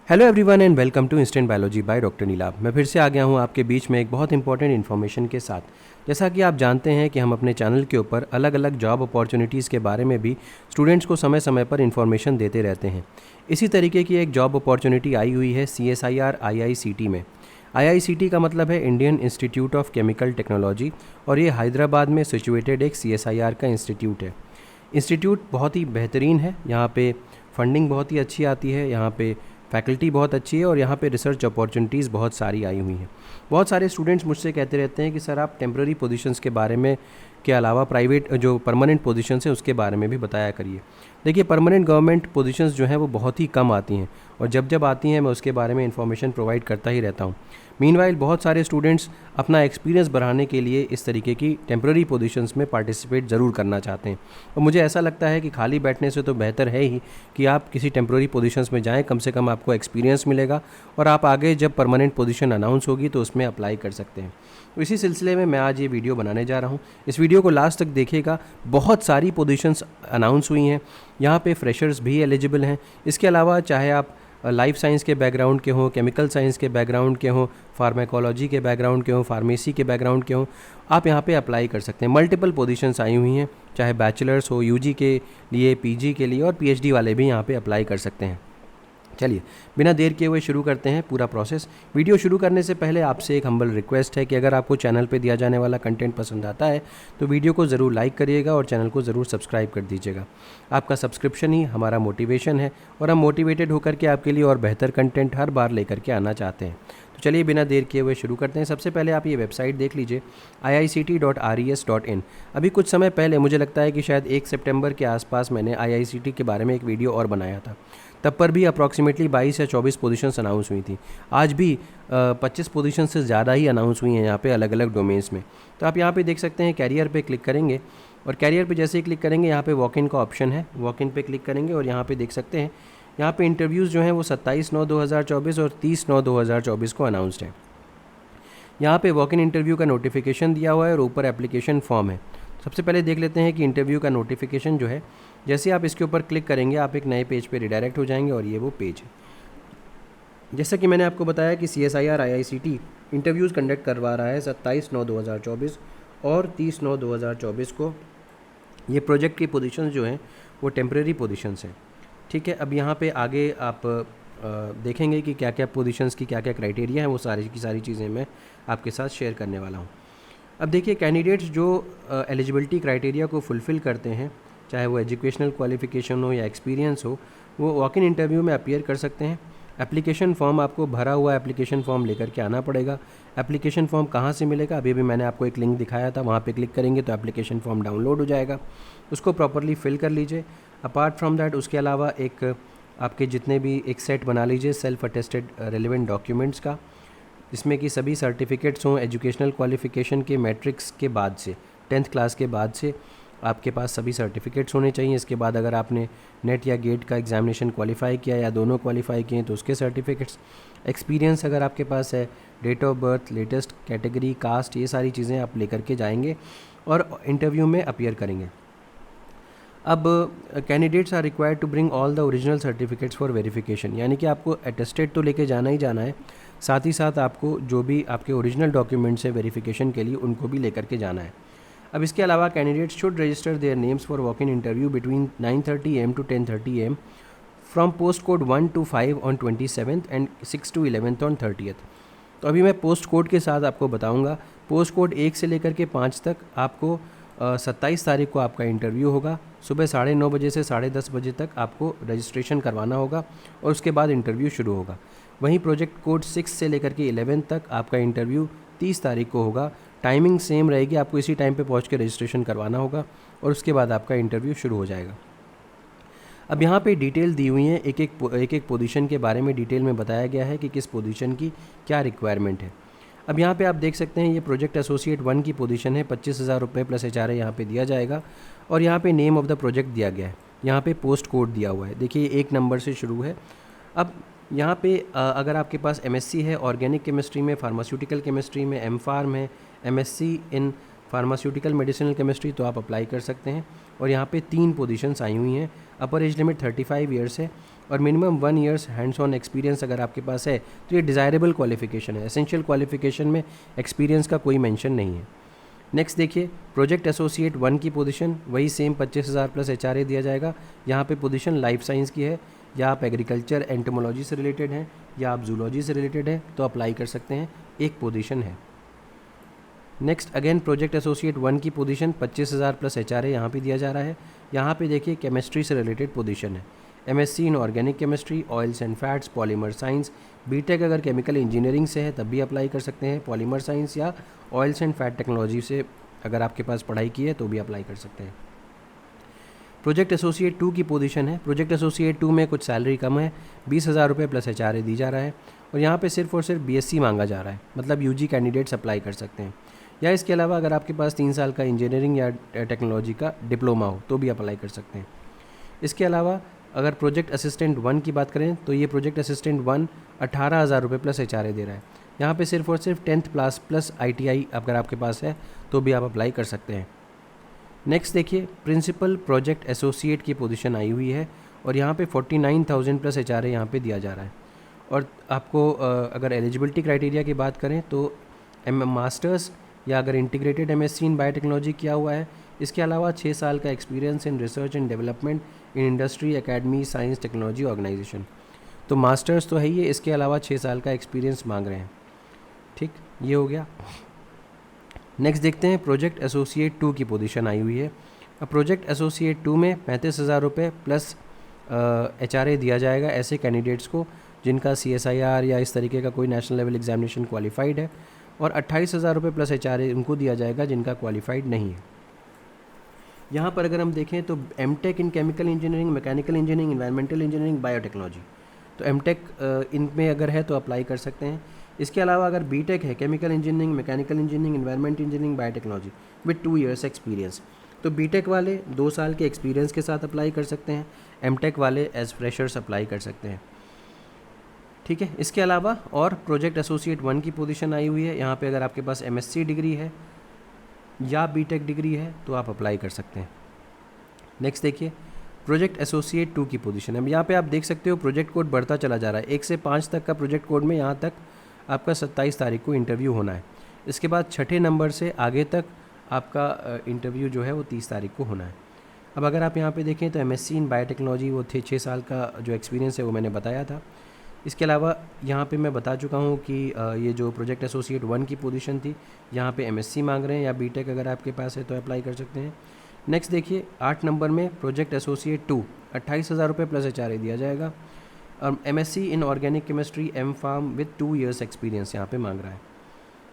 Hello everyone and welcome to instant biology by doctor Neelabh. मैं फिर से आ गया हूँ आपके बीच में एक बहुत इंपॉर्टेंट इन्फॉर्मेशन के साथ। जैसा कि आप जानते हैं कि हम अपने चैनल के ऊपर अलग अलग जॉब अपॉर्चुनिटीज़ के बारे में भी स्टूडेंट्स को समय समय पर इन्फॉर्मेशन देते रहते हैं। इसी तरीके की एक जॉब अपॉर्चुनिटी आई हुई है CSIR IICT में। IICT का मतलब है Indian institute of chemical technology, और ये हैदराबाद में सिचुएटेड एक CSIR का इंस्टीट्यूट है। इंस्टीट्यूट बहुत ही बेहतरीन है, यहाँ पे फंडिंग बहुत ही अच्छी आती है, यहाँ पे फैकल्टी बहुत अच्छी है और यहाँ पे रिसर्च अपॉर्चुनिटीज़ बहुत सारी आई हुई हैं। बहुत सारे स्टूडेंट्स मुझसे कहते रहते हैं कि सर आप टेम्प्रेरी पोजीशंस के बारे में के अलावा प्राइवेट जो परमानेंट पोजीशंस हैं उसके बारे में भी बताया करिए। देखिए, परमानेंट गवर्नमेंट पोजीशंस जो हैं वो बहुत ही कम आती हैं, और जब जब आती हैं मैं उसके बारे में इन्फॉर्मेशन प्रोवाइड करता ही रहता हूँ। मीनवाइल बहुत सारे स्टूडेंट्स अपना एक्सपीरियंस बढ़ाने के लिए इस तरीके की टेम्प्रेरी पोजीशंस में पार्टिसिपेट ज़रूर करना चाहते हैं, और मुझे ऐसा लगता है कि खाली बैठने से तो बेहतर है ही कि आप किसी टेम्प्रेरी पोजीशंस में जाएं। कम से कम आपको एक्सपीरियंस मिलेगा और आप आगे जब परमानेंट पोजीशन अनाउंस होगी तो उसमें अप्लाई कर सकते हैं। तो इसी सिलसिले में मैं आज ये वीडियो बनाने जा रहा हूँ। इस वीडियो को लास्ट तक देखिएगा। बहुत सारी पोजीशंस अनाउंस हुई हैं, यहाँ पे फ्रेशर्स भी एलिजिबल हैं। इसके अलावा चाहे आप लाइफ साइंस के बैकग्राउंड के हों, केमिकल साइंस के बैकग्राउंड के हों, फार्माकोलॉजी के बैकग्राउंड के हों, फार्मेसी के बैकग्राउंड के हों, आप यहाँ पे अप्लाई कर सकते हैं। मल्टीपल पोजीशंस आई हुई हैं, चाहे बैचलर्स हो, यूजी के लिए, पीजी के लिए, और पीएचडी वाले भी यहाँ पे अप्लाई कर सकते हैं। चलिए बिना देर किए हुए शुरू करते हैं पूरा प्रोसेस। वीडियो शुरू करने से पहले आपसे एक हम्बल रिक्वेस्ट है कि अगर आपको चैनल पे दिया जाने वाला कंटेंट पसंद आता है तो वीडियो को ज़रूर लाइक करिएगा और चैनल को ज़रूर सब्सक्राइब कर दीजिएगा। आपका सब्सक्रिप्शन ही हमारा मोटिवेशन है, और हम मोटिवेटेड होकर के आपके लिए और बेहतर कंटेंट हर बार लेकर के आना चाहते हैं। तो चलिए बिना देर किए हुए शुरू करते हैं। सबसे पहले आप ये वेबसाइट देख लीजिए, iict.res.in। अभी कुछ समय पहले, मुझे लगता है कि शायद 1 सितंबर के आसपास, मैंने IICT के बारे में एक वीडियो और बनाया था। तब पर भी अप्रॉक्सीमेटली 22 या 24 पोजीशंस अनाउंस हुई थी। आज भी 25 पोजीशन से ज़्यादा ही अनाउंस हुई हैं यहाँ पे अलग अलग डोमेन्स में। तो आप यहाँ पे देख सकते हैं, कैरियर पे क्लिक करेंगे, और कैरियर पे जैसे ही क्लिक करेंगे यहाँ पे वॉक इन का ऑप्शन है। वॉक इन पे क्लिक करेंगे और यहाँ पे देख सकते हैं, यहाँ पे इंटरव्यूज़ जो हैं वो 27/9/2024 और 30/9/2024 को अनाउंस्ड है। यहाँ पे वॉक इन इंटरव्यू का नोटिफिकेशन दिया हुआ है और ऊपर एप्लीकेशन फॉर्म है। सबसे पहले देख लेते हैं कि इंटरव्यू का नोटिफिकेशन जो है, जैसे आप इसके ऊपर क्लिक करेंगे आप एक नए पेज पे रिडायरेक्ट हो जाएंगे, और ये वो पेज है। जैसा कि मैंने आपको बताया कि CSIR IICT इंटरव्यूज़ कंडक्ट करवा रहा है 27/9/2024 और 30/9/2024 को। ये प्रोजेक्ट की पोजीशंस जो हैं वो टेम्प्रेरी पोजीशंस हैं। ठीक है, अब यहाँ पे आगे आप देखेंगे कि क्या क्या पोजीशंस की क्या क्या क्राइटेरिया हैं, वो सारी की सारी चीज़ें मैं आपके साथ शेयर करने वाला हूँ। अब देखिए, कैंडिडेट्स जो एलिजिबिलिटी क्राइटेरिया को फुलफ़िल करते हैं, चाहे वो एजुकेशनल क्वालिफ़िकेशन हो या एक्सपीरियंस हो, वो वॉक इन इंटरव्यू में अपीयर कर सकते हैं। एप्लीकेशन फ़ॉर्म, आपको भरा हुआ एप्लीकेशन फ़ॉर्म लेकर के आना पड़ेगा। एप्लीकेशन फ़ॉर्म कहाँ से मिलेगा, अभी भी मैंने आपको एक लिंक दिखाया था, वहाँ पे क्लिक करेंगे तो एप्लीकेशन फ़ॉर्म डाउनलोड हो जाएगा। उसको प्रॉपरली फिल कर लीजिए। अपार्ट फ्रॉम दैट, उसके अलावा एक आपके जितने भी एक सेट बना लीजिए सेल्फ अटेस्टेड रेलिवेंट डॉक्यूमेंट्स का, जिसमें कि सभी सर्टिफिकेट्स हों एजुकेशनल क्वालिफ़िकेशन के मैट्रिक्स के बाद से, 10th क्लास के बाद से आपके पास सभी सर्टिफिकेट्स होने चाहिए। इसके बाद अगर आपने नेट या गेट का एग्जामिनेशन क्वालिफाई किया या दोनों क्वालिफाई किए तो उसके सर्टिफिकेट्स, एक्सपीरियंस अगर आपके पास है, date of birth, latest category, caste, ये सारी चीज़ें आप लेकर के जाएंगे और इंटरव्यू में अपीयर करेंगे। अब candidates are required to bring all the original certificates for verification, यानी कि आपको अटेस्टेड तो लेके जाना ही जाना है, साथ ही साथ आपको जो भी आपके ओरिजिनल डॉक्यूमेंट्स है वेरिफिकेशन के लिए, उनको भी लेकर के जाना है। अब इसके अलावा candidates should register their names for walk in interview between 9:30 AM to 10:30 AM from post code 1 to 5 on 27th and 6 to 11th on 30th। तो अभी मैं पोस्ट कोड के साथ आपको बताऊंगा। पोस्ट कोड 1 से लेकर के 5 तक आपको 27 तारीख को आपका इंटरव्यू होगा। सुबह 9:30 बजे से 10:30 बजे तक आपको रजिस्ट्रेशन करवाना होगा और उसके बाद इंटरव्यू शुरू होगा। वहीं प्रोजेक्ट कोड 6 से लेकर के 11 तक आपका इंटरव्यू 30 तारीख को होगा। टाइमिंग सेम रहेगी, आपको इसी टाइम पे पहुंच के रजिस्ट्रेशन करवाना होगा और उसके बाद आपका इंटरव्यू शुरू हो जाएगा। अब यहाँ पे डिटेल दी हुई है, एक एक पोजीशन के बारे में डिटेल में बताया गया है कि किस पोजीशन की क्या रिक्वायरमेंट है। अब यहाँ पे आप देख सकते हैं, ये प्रोजेक्ट एसोसिएट 1 की पोजीशन है। 25,000 रुपये प्लस HRA यहाँ पे दिया जाएगा, और यहाँ पे नेम ऑफ द प्रोजेक्ट दिया गया है, यहाँ पे पोस्ट कोड दिया हुआ है। देखिए 1 नंबर से शुरू है। अब यहाँ पे अगर आपके पास MSc है ऑर्गेनिक केमिस्ट्री में, फार्मास्यूटिकल केमिस्ट्री में, M.Pharm है, MSc in pharmaceutical medicinal chemistry, तो आप अप्लाई कर सकते हैं। और यहाँ पे 3 पोजीशंस आई हुई हैं। अपर एज लिमिट 35 ईयर्स है, और minimum 1 years hands on experience अगर आपके पास है तो ये डिज़ायरेबल क्वालिफिकेशन है। एसेंशियल क्वालिफिकेशन में एक्सपीरियंस का कोई मेंशन नहीं है। नेक्स्ट देखिए, प्रोजेक्ट एसोसिएट 1 की पोजीशन वही सेम 25,000 प्लस HRA दिया जाएगा। यहाँ पे पोजीशन लाइफ साइंस की है, या आप एग्रीकल्चर एंटोमोलॉजी से रिलेटेड हैं या आप जूलॉजी से रिलेटेड हैं तो अप्लाई कर सकते हैं, एक पोजीशन है। नेक्स्ट अगेन प्रोजेक्ट एसोसिएट 1 की पोजीशन 25,000 प्लस HRA यहाँ पे दिया जा रहा है। यहाँ पे देखिए केमिस्ट्री से रिलेटेड पोजीशन है, MSc in organic chemistry, oils and fats, polymer science. BTech अगर केमिकल इंजीनियरिंग से है तब भी अप्लाई कर सकते हैं, पॉलीमर साइंस या ऑयल्स एंड फैट टेक्नोलॉजी से अगर आपके पास पढ़ाई की है तो भी अप्लाई कर सकते हैं। प्रोजेक्ट एसोसिएट 2 की पोजीशन है। प्रोजेक्ट एसोसिएट 2 में कुछ सैलरी कम है, 20,000 रुपये प्लस HRA दी जा रहा है, और यहाँ पे सिर्फ और सिर्फ BSc मांगा जा रहा है, मतलब UG कैंडिडेट्स अप्लाई कर सकते हैं। या इसके अलावा अगर आपके पास 3 साल का इंजीनियरिंग या टेक्नोलॉजी का डिप्लोमा हो तो भी अप्लाई कर सकते हैं। इसके अलावा अगर प्रोजेक्ट असिस्टेंट 1 की बात करें तो ये प्रोजेक्ट असिस्टेंट 1 18,000 रुपये प्लस HRA दे रहा है। यहाँ पे सिर्फ और सिर्फ 10th क्लास प्लस ITI अगर आपके पास है तो भी आप अप्लाई कर सकते हैं। नेक्स्ट देखिए, प्रिंसिपल प्रोजेक्ट एसोसिएट की पोजीशन आई हुई है और यहाँ पे 49,000 प्लस HRA यहाँ पे दिया जा रहा है। और आपको अगर एलिजिबिलिटी क्राइटेरिया की बात करें तो मास्टर्स या अगर इंटीग्रेटेड MSc इन बायोटेक्नोलॉजी किया हुआ है, इसके अलावा 6 साल का experience in research and development in industry, academy, science, technology organisation. तो मास्टर्स तो है ही है, इसके अलावा 6 साल का एक्सपीरियंस मांग रहे हैं। ठीक, ये हो गया। नेक्स्ट देखते हैं प्रोजेक्ट एसोसिएट 2 की पोजीशन आई हुई है। अब प्रोजेक्ट एसोसिएट 2 में 35,000 रुपये प्लस HRA दिया जाएगा ऐसे कैंडिडेट्स को जिनका CSIR या इस तरीके का कोई नेशनल लेवल एग्जामिनेशन क्वालिफाइड है, और 28,000 रुपये प्लस HRA उनको दिया जाएगा जिनका क्वालिफाइड नहीं है। यहाँ पर अगर हम देखें तो MTech इन chemical engineering, mechanical engineering, environmental engineering, biotechnology, तो MTech इनमें अगर है तो अप्लाई कर सकते हैं। इसके अलावा अगर BTech है, chemical engineering, mechanical engineering, environment engineering, biotechnology with 2 years experience, तो BTech वाले 2 साल के एक्सपीरियंस के साथ अप्लाई कर सकते हैं, MTech वाले एज फ्रेशर्स अप्लाई कर सकते हैं। ठीक है, इसके अलावा और प्रोजेक्ट एसोसिएट 1 की पोजीशन आई हुई है। यहाँ पे अगर आपके पास MSc डिग्री है या BTech डिग्री है तो आप अप्लाई कर सकते हैं। नेक्स्ट देखिए, प्रोजेक्ट एसोसिएट 2 की पोजीशन है। यहाँ पे आप देख सकते हो प्रोजेक्ट कोड बढ़ता चला जा रहा है, 1 से 5 तक का प्रोजेक्ट कोड में यहाँ तक आपका 27 तारीख को इंटरव्यू होना है। इसके बाद 6ठे नंबर से आगे तक आपका इंटरव्यू जो है वो 30 तारीख को होना है। अब अगर आप यहाँ पे देखें तो MSc इन बायोटेक्नोलॉजी वो थे, 6 साल का जो एक्सपीरियंस है वो मैंने बताया था। इसके अलावा यहाँ पे मैं बता चुका हूँ कि ये जो प्रोजेक्ट एसोसिएट 1 की पोजीशन थी, यहाँ पे MSc मांग रहे हैं या BTech अगर आपके पास है तो अप्लाई कर सकते हैं। नेक्स्ट देखिए, 8 नंबर में प्रोजेक्ट एसोसिएट 2 28,000 रुपये प्लस HRA दिया जाएगा, और MSc in organic chemistry M.Pharm with 2 years experience यहाँ पे मांग रहा है।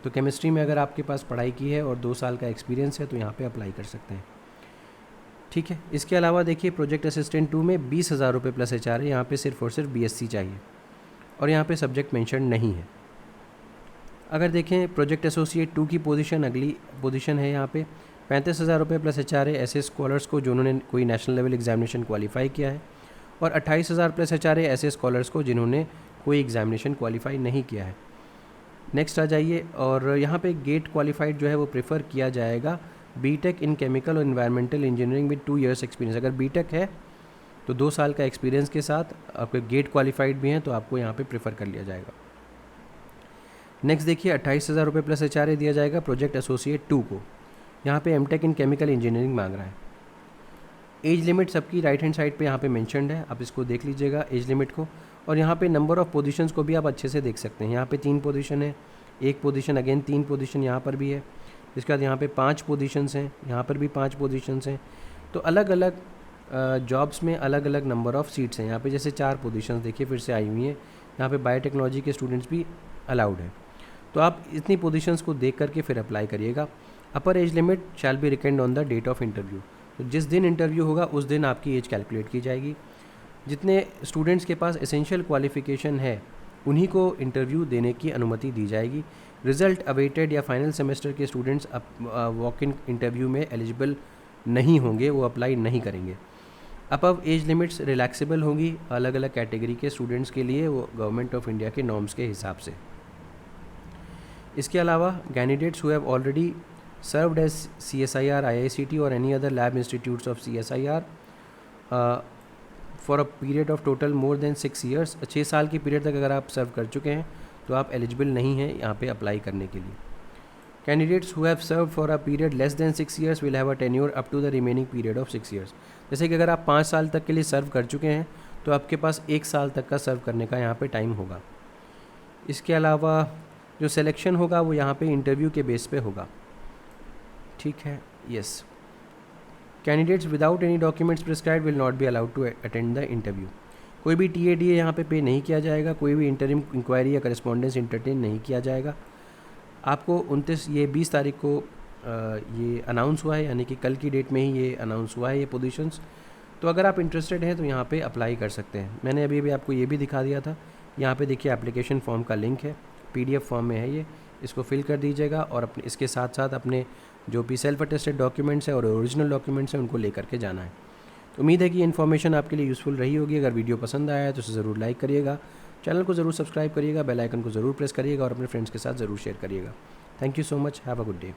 तो केमिस्ट्री में अगर आपके पास पढ़ाई की है और 2 साल का एक्सपीरियंस है तो यहाँ पे अप्लाई कर सकते हैं। ठीक है, इसके अलावा देखिए प्रोजेक्ट असिस्टेंट 2 में 20,000 रुपये प्लस HRA, यहाँ पे सिर्फ और सिर्फ BSc चाहिए और यहाँ पे सब्जेक्ट मेंशन नहीं है। अगर देखें प्रोजेक्ट एसोसिएट 2 की पोजीशन, अगली पोजीशन है यहाँ पे 35,000 रुपये प्लस HRA ऐसे स्कॉलर्स को जिन्होंने कोई नेशनल लेवल एग्जामिनेशन क्वालिफाई किया है, और 28,000 प्लस HRA ऐसे स्कॉलर्स को जिन्होंने कोई एग्जामिनेशन क्वालिफाई नहीं किया है। नेक्स्ट आ जाइए, और यहाँ पे गेट क्वालिफाइड जो है वो प्रेफर किया जाएगा BTech इन केमिकल और environmental engineering with 2 years experience. अगर BTech है तो 2 साल का एक्सपीरियंस के साथ आपके गेट क्वालिफाइड भी हैं तो आपको यहाँ पे प्रेफर कर लिया जाएगा। नेक्स्ट देखिए, 28,000 रुपये प्लस HRA दिया जाएगा प्रोजेक्ट एसोसिएट 2 को। यहाँ पे MTech इन केमिकल इंजीनियरिंग मांग रहा है। एज लिमिट सबकी राइट हैंड साइड पे यहाँ पे मेंशन्ड है, आप इसको देख लीजिएगा एज लिमिट को, और यहाँ पे नंबर ऑफ़ पोजीशंस को भी आप अच्छे से देख सकते हैं। यहाँ पे 3 पोजीशन है, 1 पोजीशन, अगेन 3 पोजीशन यहाँ पर भी है। इसके बाद यहाँ पे 5 पोजीशंस हैं, यहाँ पर भी 5 पोजीशंस हैं। तो अलग अलग जॉब्स में अलग अलग नंबर ऑफ़ सीट्स हैं। यहाँ पे जैसे 4 पोजीशंस देखिए फिर से आई हुई हैं। यहाँ पे बायोटेक्नोलॉजी के स्टूडेंट्स भी अलाउड हैं। तो आप इतनी पोजीशंस को देख करके फिर अप्लाई करिएगा। Upper age limit shall be reckoned on the date of interview, तो जिस दिन इंटरव्यू होगा उस दिन आपकी एज कैलकुलेट की जाएगी। जितने स्टूडेंट्स के पास एसेंशियल क्वालिफिकेशन है उन्हीं को इंटरव्यू देने की अनुमति दी जाएगी। रिजल्ट अवेटेड या फाइनल सेमेस्टर के स्टूडेंट्स वॉक इन इंटरव्यू में एलिजिबल नहीं होंगे, वो अप्लाई नहीं करेंगे। अबव एज लिमिट्स रिलैक्सेबल होंगी अलग अलग कैटेगरी के स्टूडेंट्स के लिए, वो गवर्नमेंट ऑफ इंडिया के नॉर्म्स के हिसाब से। इसके अलावा candidates who have already served as CSIR, IICT और any other lab institutes of CSIR for a period of total more than 6 years, 6 साल की पीरियड तक अगर आप सर्व कर चुके हैं तो आप एलिजिबल नहीं हैं यहाँ पे अप्लाई करने के लिए। Candidates who have serve for a period less than 6 years will have a tenure up to the remaining period of 6 years. जैसे कि अगर आप 5 साल तक के लिए सर्व कर चुके हैं तो आपके पास 1 साल तक का सर्व करने का यहाँ पे टाइम होगा। इसके अलावा जो सिलेक्शन होगा वो यहाँ पे इंटरव्यू के बेस पे होगा, ठीक है। Yes, candidates without any documents prescribe will not be allowed to attend the interview. कोई भी TADA यहाँ पे नहीं किया जाएगा, कोई भी इंटरिम इंक्वायरी या करस्पॉन्डेंस इंटरटेन नहीं किया जाएगा। आपको 20 तारीख को ये अनाउंस हुआ है, यानी कि कल की डेट में ही ये अनाउंस हुआ है ये पोजीशंस। तो अगर आप इंटरेस्टेड हैं तो यहाँ पे अप्लाई कर सकते हैं। मैंने अभी आपको ये भी दिखा दिया था, यहाँ पे देखिए एप्लीकेशन फॉर्म का लिंक है, PDF फॉर्म में है ये, इसको फिल कर दीजिएगा और अपने इसके साथ साथ अपने जो भी सेल्फ अटेस्टेड डॉक्यूमेंट्स हैं और ओरिजिनल डॉक्यूमेंट्स हैं उनको लेकर के जाना है। तो उम्मीद है कि ये इन्फॉर्मेशन आपके लिए यूज़फुल रही होगी। अगर वीडियो पसंद आया है तो उसे ज़रूर लाइक करिएगा, चैनल को ज़रूर सब्सक्राइब करिएगा, बेल आइकन को ज़रूर प्रेस करिएगा और अपने फ्रेंड्स के साथ ज़रूर शेयर करिएगा। Thank you so much, have a good day.